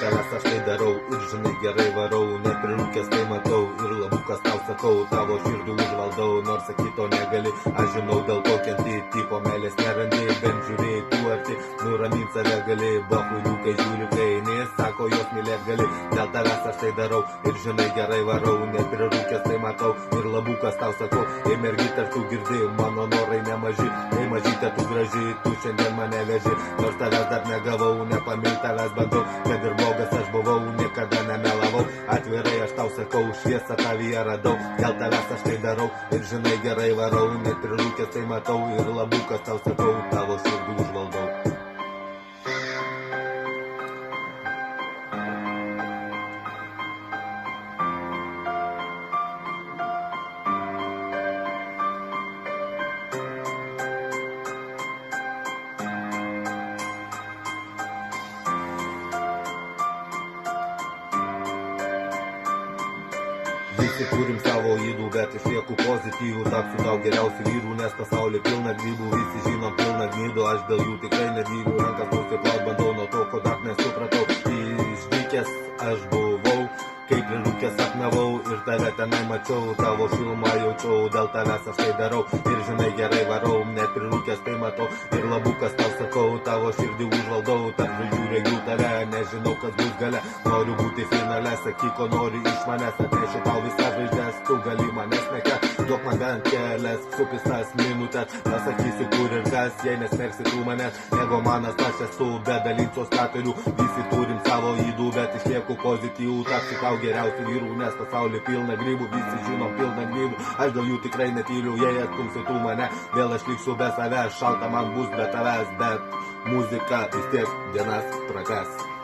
tavęs aš tai darau ir žinai gerai varau, neprirūkęs tai matau ir labukas tau sakau, tavo širdį užvaldau, nors sakyto negali, aš žinau dėl ko kenti, tipo meilės nerandi, bent žiūrėjai tu arti, nuramint save gali, bachuriukai žiūri kainė, sako jos mylėt gali, dėl tavęs aš tai darau ir žinai gerai varau, neprirūkęs tai matau ir labukas tau sakau, ei mergyte tu girdi, mano norai nemaži, ei mažyte tu graži, tu šiandien mane veži, nors tavęs dar negavau, nepamilt tavęs bandau, kad ir blogas aš buvau, niekada nemelavau, atvirai aš tau sakau, šviesą tavyje radau, dėl tavęs aš tai darau ir žinai gerai varau, neprirūkęs tai matau ir labukas tau sakau, tavo širdį užvaldau. Visi turim savo ydų, bet išlieku pozityvų, tapsiu tau geriausių vyrų, nes pasaulį pilna grybų, visi žinom pilna gnydo, aš dėl jų tikrai nedyviu, rankas nusiplaut bandau nuo to, ko dar nesupratau, išdykęs aš buvau, kaip prirūkęs sapnavau ir tave tenai mačiau, tavo šilumą jaučiau, dėl tavęs aš tai darau ir žinai gerai varau, neprirūkęs tai matau ir labukas tau sakau, tavo širdį užvaldau, tarp žvaigždžių regiu tave, nežinau kas bus gale, noriu būti finale, sakyk ko nori iš manęs, atnešiu tau visas žvaigždės, tu gali manęs nekęst, duok man bent kelias supistas minutės, pasakysiu kur ir kas, jei nesmerksi tu manęs, negu manas aš esu, be dalinčios katarių, visi turim savo ydų, bet išlieku pozityvų, tapsiu tau geriausių vyrų, nes pasaulį pilna grybų, visi žinom pilna grybų, aš dėl jų tikrai netyliu, jei atstumsi tu mane, vėl aš liksiu be savęs, šalta man bus be tavęs, bet muzika vis tiek dienas pratęs.